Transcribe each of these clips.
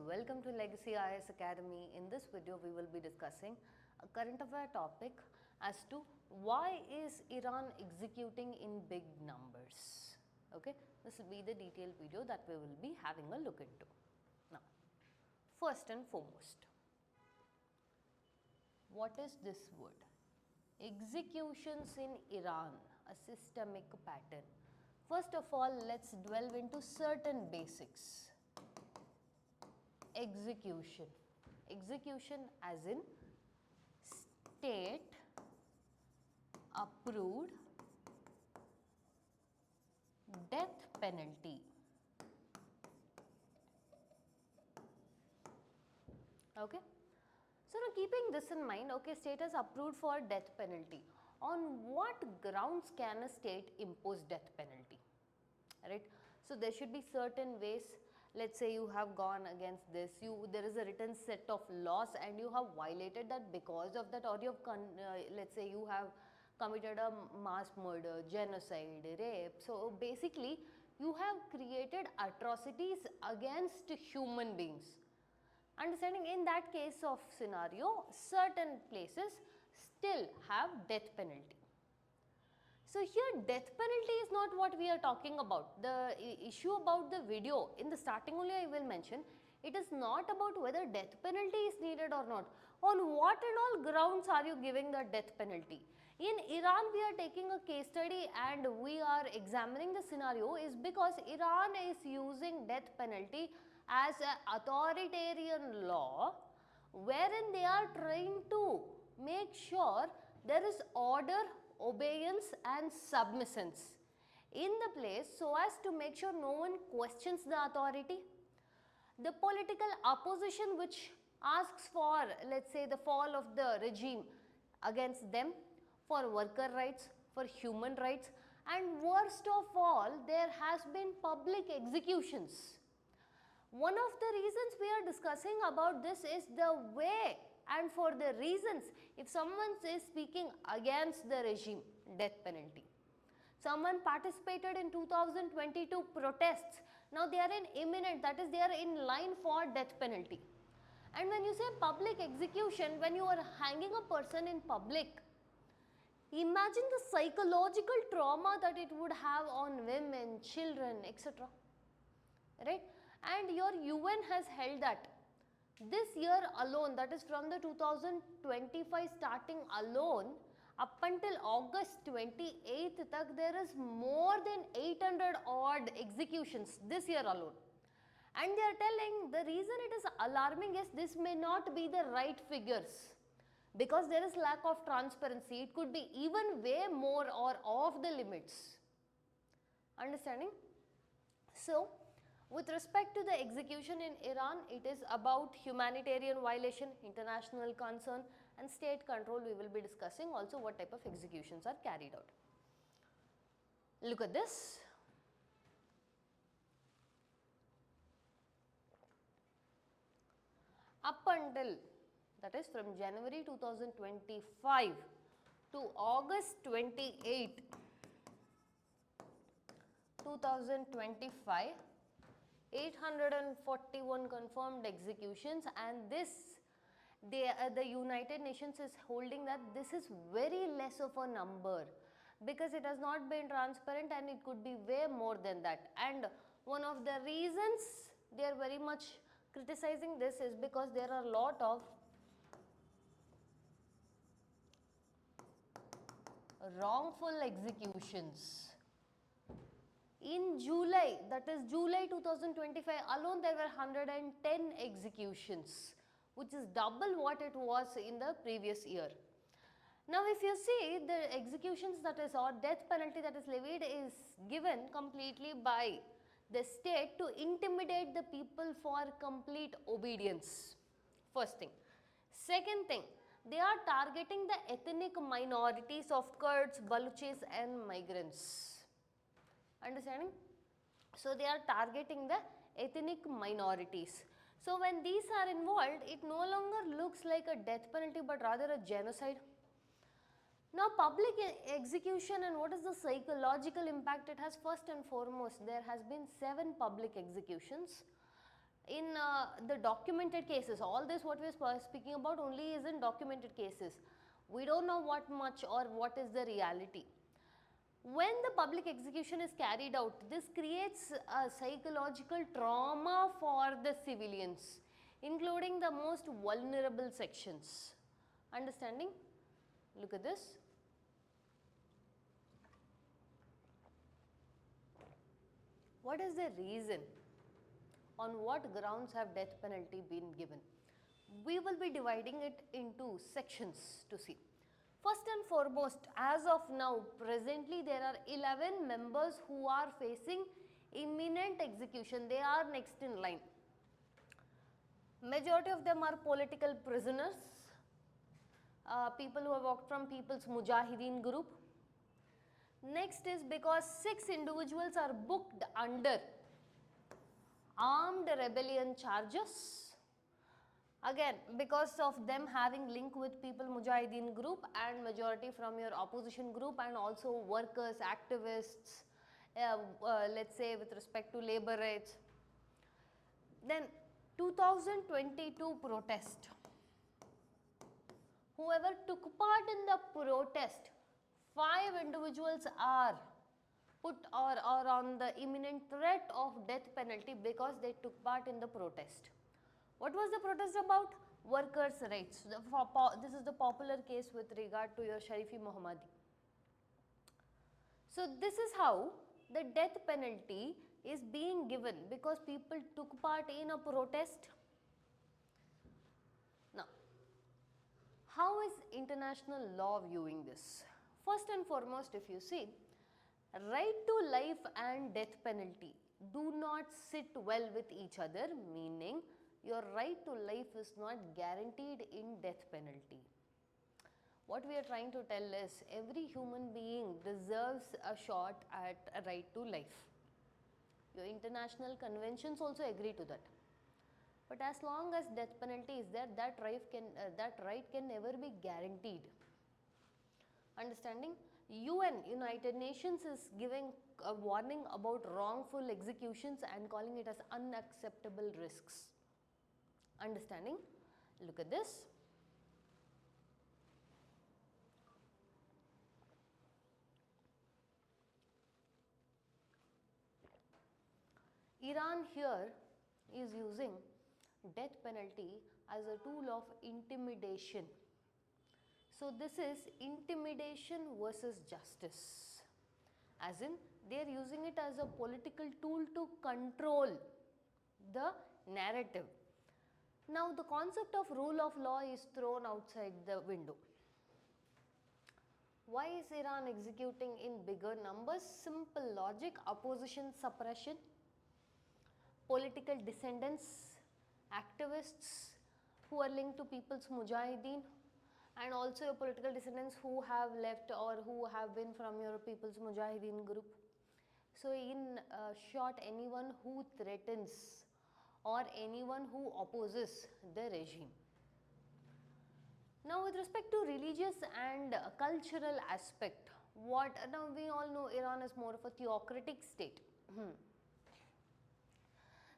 welcome to Legacy IAS Academy. In this video we will be discussing a current affair topic as to why is Iran executing in big numbers. Okay, this will be the detailed video that we will be having a look into. Now, first and foremost, what is this word? Executions in Iran, a systemic pattern. First of all, let's delve into certain basics. Execution. Execution as in state approved death penalty. Okay. So now keeping this in mind, okay, state has approved for death penalty. On what grounds can a state impose death penalty? Right. So there should be certain ways. Let's say you have gone against this, there is a written set of laws and you have violated that because of that, or you have let's say you have committed a mass murder, genocide, rape. So basically you have created atrocities against human beings. Understanding, in that case of scenario, certain places still have death penalty. So here death penalty is not what we are talking about. The issue about the video, in the starting only I will mention, it is not about whether death penalty is needed or not. On what and all grounds are you giving the death penalty? In Iran we are taking a case study and we are examining the scenario is because Iran is using death penalty as an authoritarian law wherein they are trying to make sure there is order, obedience and submissiveness in the place so as to make sure no one questions the authority. The political opposition which asks for, let's say, the fall of the regime against them, for worker rights, for human rights, and worst of all, there has been public executions. One of the reasons we are discussing about this is the way and for the reasons if someone is speaking against the regime, death penalty. Someone participated in 2022 protests, now they are in imminent, that is they are in line for death penalty. And when you say public execution, when you are hanging a person in public, imagine the psychological trauma that it would have on women, children, etc. Right? And your UN has held that this year alone, that is from the 2025 starting alone, up until August 28th, there is more than 800 odd executions this year alone. And they are telling the reason it is alarming is this may not be the right figures because there is lack of transparency. It could be even way more or off the limits. Understanding? So, with respect to the execution in Iran, it is about humanitarian violation, international concern and state control. We will be discussing also what type of executions are carried out. Look at this. Up until, that is from January 2025 to August 28, 2025, 841 confirmed executions, and this the United Nations is holding that this is very less of a number because it has not been transparent and it could be way more than that. And one of the reasons they are very much criticizing this is because there are a lot of wrongful executions. In July, that is July 2025 alone, there were 110 executions, which is double what it was in the previous year. Now, if you see the executions that is or death penalty that is levied is given completely by the state to intimidate the people for complete obedience. First thing. Second thing, they are targeting the ethnic minorities of Kurds, Baluchis and migrants. Understanding? So they are targeting the ethnic minorities. So when these are involved, it no longer looks like a death penalty but rather a genocide. Now public execution and what is the psychological impact it has? First and foremost, there has been 7 public executions. in the documented cases, all this what we are speaking about only is in documented cases. We don't know what much or what is the reality. When the public execution is carried out, this creates a psychological trauma for the civilians, including the most vulnerable sections. Understanding? Look at this. What is the reason? On what grounds have death penalty been given? We will be dividing it into sections to see. First and foremost, as of now, presently there are 11 members who are facing imminent execution. They are next in line. Majority of them are political prisoners, people who have walked from People's Mujahideen group. Next is because 6 individuals are booked under armed rebellion charges. Again, because of them having link with People Mujahideen group and majority from your opposition group and also workers, activists, let's say with respect to labor rights. Then 2022 protest. Whoever took part in the protest, 5 individuals are put or on the imminent threat of death penalty because they took part in the protest. What was the protest about? Workers' rights. This is the popular case with regard to your Sharifi Mohammadi. So this is how the death penalty is being given because people took part in a protest. Now, how is international law viewing this? First and foremost, if you see, right to life and death penalty do not sit well with each other, meaning your right to life is not guaranteed in death penalty. What we are trying to tell is every human being deserves a shot at a right to life. Your international conventions also agree to that. But as long as death penalty is there, that right can never be guaranteed. Understanding? United Nations is giving a warning about wrongful executions and calling it as unacceptable risks. Understanding? Look at this. Iran here is using death penalty as a tool of intimidation. So this is intimidation versus justice, as in they are using it as a political tool to control the narrative. Now the concept of rule of law is thrown outside the window. Why is Iran executing in bigger numbers? Simple logic: opposition suppression, political dissidents, activists who are linked to People's Mujahideen, and also your political dissidents who have left or who have been from your People's Mujahideen group. So in short, anyone who threatens or anyone who opposes the regime. Now with respect to religious and cultural aspect, now we all know Iran is more of a theocratic state.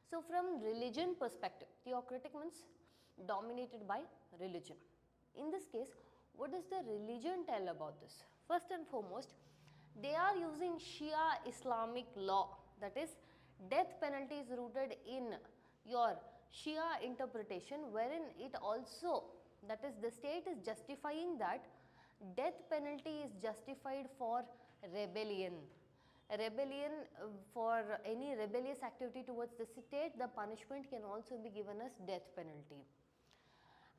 So from religion perspective, theocratic means dominated by religion. In this case, what does the religion tell about this? First and foremost, they are using Shia Islamic law, that is, death penalty is rooted in your Shia interpretation, wherein it also, that is, the state is justifying that death penalty is justified for rebellion. Rebellion, for any rebellious activity towards the state, the punishment can also be given as death penalty.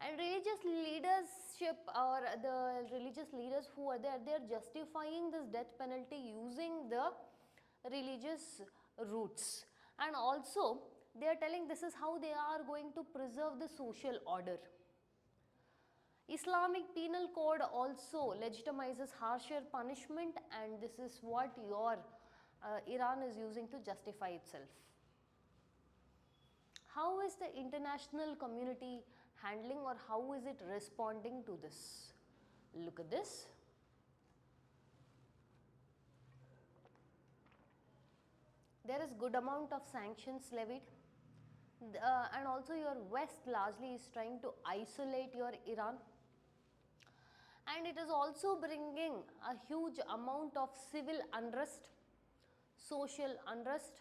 And religious leadership or the religious leaders who are there, they are justifying this death penalty using the religious roots. And also they are telling this is how they are going to preserve the social order. Islamic penal code also legitimizes harsher punishment, and this is what your Iran is using to justify itself. How is the international community handling, or how is it responding to this? Look at this. There is good amount of sanctions levied. and also your West largely is trying to isolate your Iran, and it is also bringing a huge amount of civil unrest, social unrest,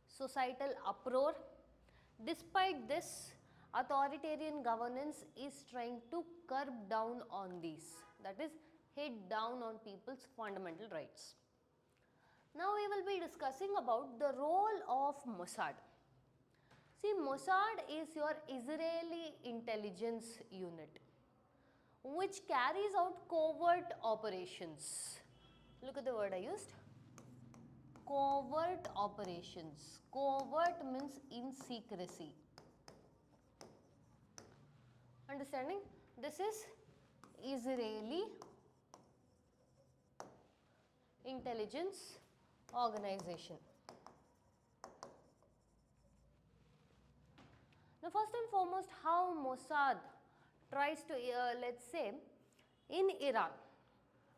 societal uproar. Despite this, authoritarian governance is trying to curb down on these, that is hit down on people's fundamental rights. Now we will be discussing about the role of Mossad. See, Mossad is your Israeli intelligence unit which carries out covert operations. Look at the word I used. Covert operations. Covert means in secrecy. Understanding? This is Israeli intelligence organization. Now, first and foremost, how Mossad tries to, let's say, in Iran,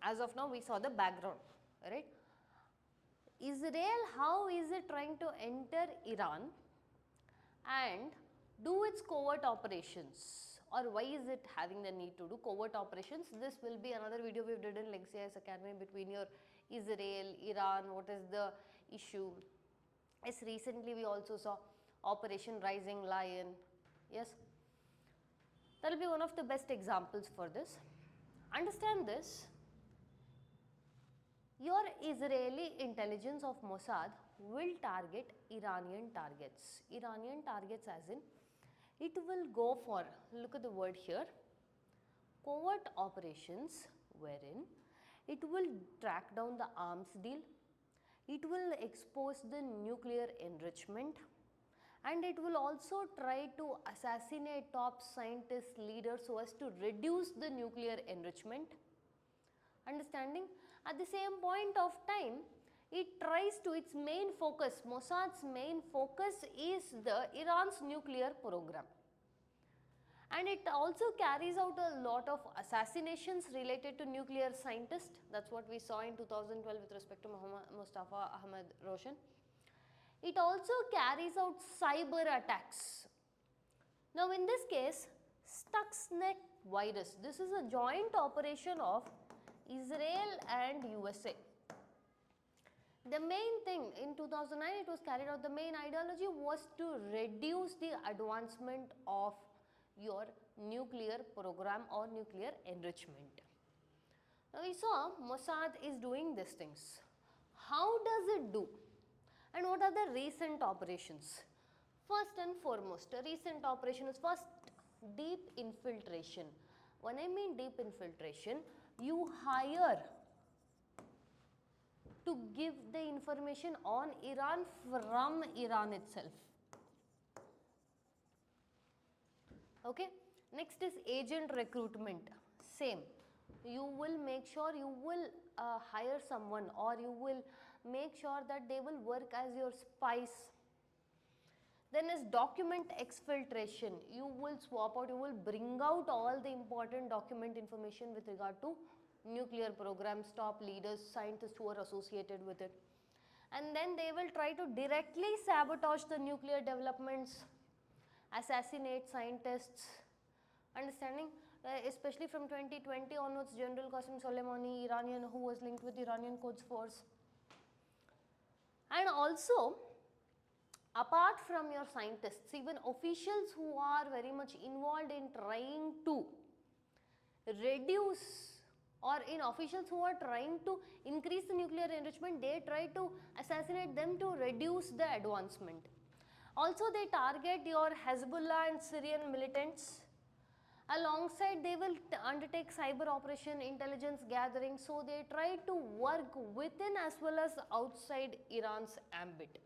as of now we saw the background, right? Israel, how is it trying to enter Iran and do its covert operations, or why is it having the need to do covert operations? This will be another video we did in Legacy IAS Academy between your Israel, Iran, what is the issue. Yes, recently we also saw Operation Rising Lion. Yes, that will be one of the best examples for this. Understand this. Your Israeli intelligence of Mossad will target Iranian targets. Iranian targets as in, it will go for, look at the word here, covert operations wherein it will track down the arms deal, it will expose the nuclear enrichment, and it will also try to assassinate top scientists, leaders so as to reduce the nuclear enrichment. Understanding? At the same point of time, it tries to, its main focus, Mossad's main focus is the Iran's nuclear program. And it also carries out a lot of assassinations related to nuclear scientists. That's what we saw in 2012 with respect to Mustafa Ahmed Roshan. It also carries out cyber attacks. Now in this case, Stuxnet virus, this is a joint operation of Israel and USA. The main thing in 2009 it was carried out, the main ideology was to reduce the advancement of your nuclear program or nuclear enrichment. Now we saw Mossad is doing these things. How does it do? And what are the recent operations? First and foremost, a recent operation is first deep infiltration. When I mean deep infiltration, you hire to give the information on Iran from Iran itself. Okay. Next is agent recruitment. Same. You will make sure you will hire someone, or you will make sure that they will work as your spies. Then is document exfiltration. You will swap out, you will bring out all the important document information with regard to nuclear programs, top leaders, scientists who are associated with it. And then they will try to directly sabotage the nuclear developments, assassinate scientists. Understanding? Especially from 2020 onwards, General Qasem Soleimani, Iranian, who was linked with Iranian Quds Force. And also, apart from your scientists, even officials who are very much involved in trying to reduce, or in officials who are trying to increase the nuclear enrichment, they try to assassinate them to reduce the advancement. Also, they target your Hezbollah and Syrian militants. Alongside, they will undertake cyber operation, intelligence gathering, so they try to work within as well as outside Iran's ambit.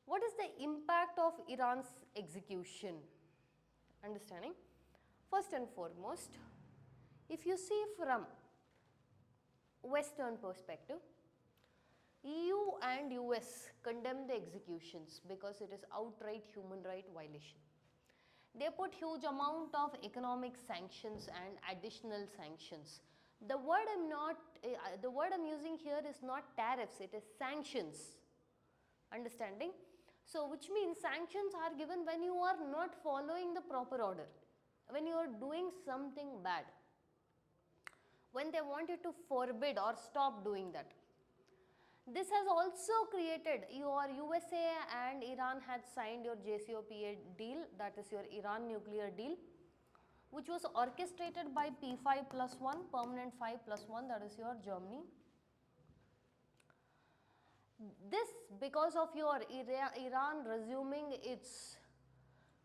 What is the impact of Iran's execution? Understanding? First and foremost, if you see from Western perspective, EU and US condemn the executions because it is outright human right violation. They put huge amount of economic sanctions and additional sanctions. The word I'm using here is not tariffs, it is sanctions. Understanding? So which means sanctions are given when you are not following the proper order, when you are doing something bad, when they want you to forbid or stop doing that. This has also created, your USA and Iran had signed your JCPOA deal, that is your Iran nuclear deal, which was orchestrated by P5+1, permanent 5+1, that is your Germany. This because of your Iran resuming its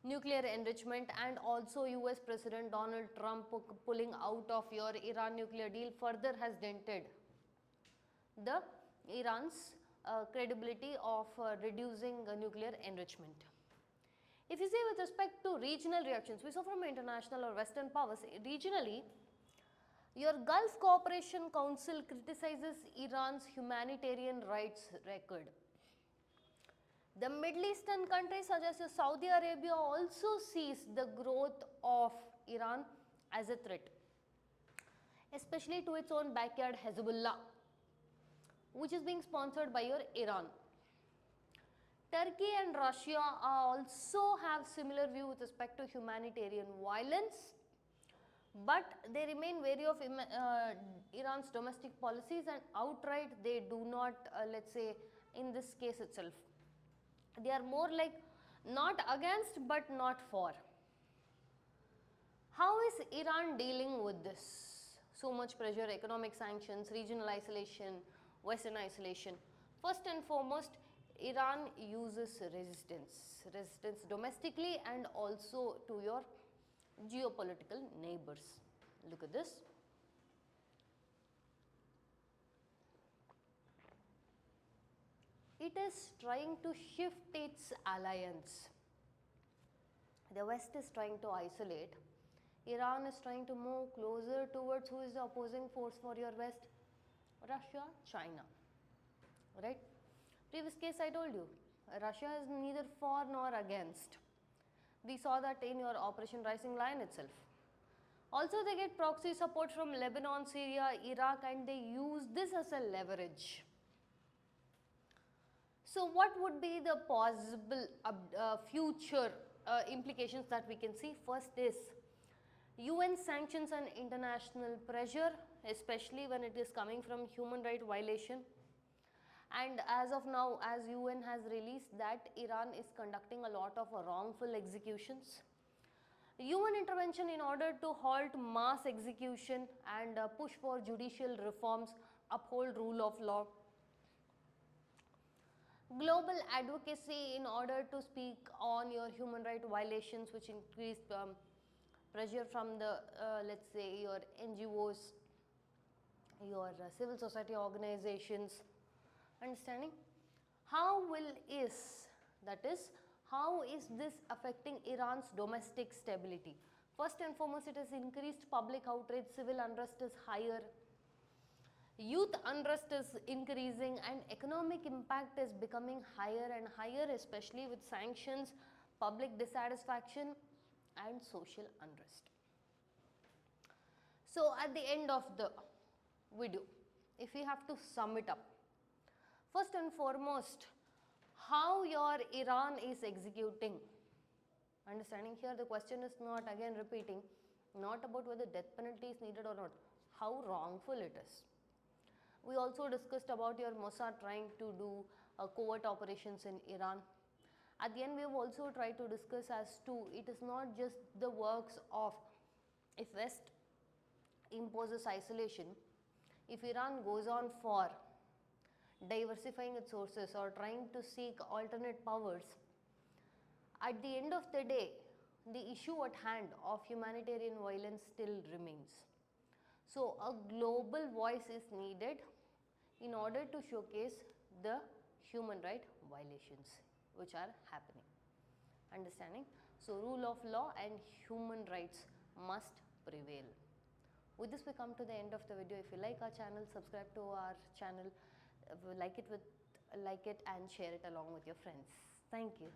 nuclear enrichment and also US President Donald Trump pulling out of your Iran nuclear deal further has dented the Iran's credibility of reducing nuclear enrichment. If you see with respect to regional reactions, we saw from international or Western powers, regionally, your Gulf Cooperation Council criticizes Iran's humanitarian rights record. The Middle Eastern countries such as Saudi Arabia also sees the growth of Iran as a threat, especially to its own backyard Hezbollah, which is being sponsored by your Iran. Turkey and Russia also have similar view with respect to humanitarian violence, but they remain wary of Iran's domestic policies, and outright they do not, let's say in this case itself, they are more like not against but not for. How is Iran dealing with this? So much pressure, economic sanctions, regional isolation, Western isolation. First and foremost, Iran uses resistance domestically and also to your geopolitical neighbors. Look at this. It is trying to shift its alliance. The West is trying to isolate. Iran is trying to move closer towards who is the opposing force for your West? Russia, China, right? Previous case I told you, Russia is neither for nor against. We saw that in your Operation Rising Lion itself. Also they get proxy support from Lebanon, Syria, Iraq, and they use this as a leverage. So what would be the possible future implications that we can see? First is UN sanctions and international pressure, especially when it is coming from human right violation. And as of now, as UN has released that Iran is conducting a lot of wrongful executions. UN intervention in order to halt mass execution and push for judicial reforms, uphold rule of law. Global advocacy in order to speak on your human right violations, which increase pressure from the let's say your NGOs, your civil society organizations. Understanding? How is this affecting Iran's domestic stability? First and foremost, it has increased public outrage, civil unrest is higher, youth unrest is increasing, and economic impact is becoming higher and higher, especially with sanctions, public dissatisfaction and social unrest. So at the end of the video, if we have to sum it up, first and foremost, how your Iran is executing. Understanding here, the question is not, again repeating, not about whether death penalty is needed or not, how wrongful it is. We also discussed about your Mossad trying to do covert operations in Iran. At the end, we have also tried to discuss as to, it is not just the works of, if West imposes isolation, if Iran goes on for diversifying its sources or trying to seek alternate powers, at the end of the day, the issue at hand of humanitarian violence still remains. So a global voice is needed in order to showcase the human right violations which are happening. Understanding? So rule of law and human rights must prevail. With this, we come to the end of the video. If you like our channel, subscribe to our channel, like it and share it along with your friends. Thank you.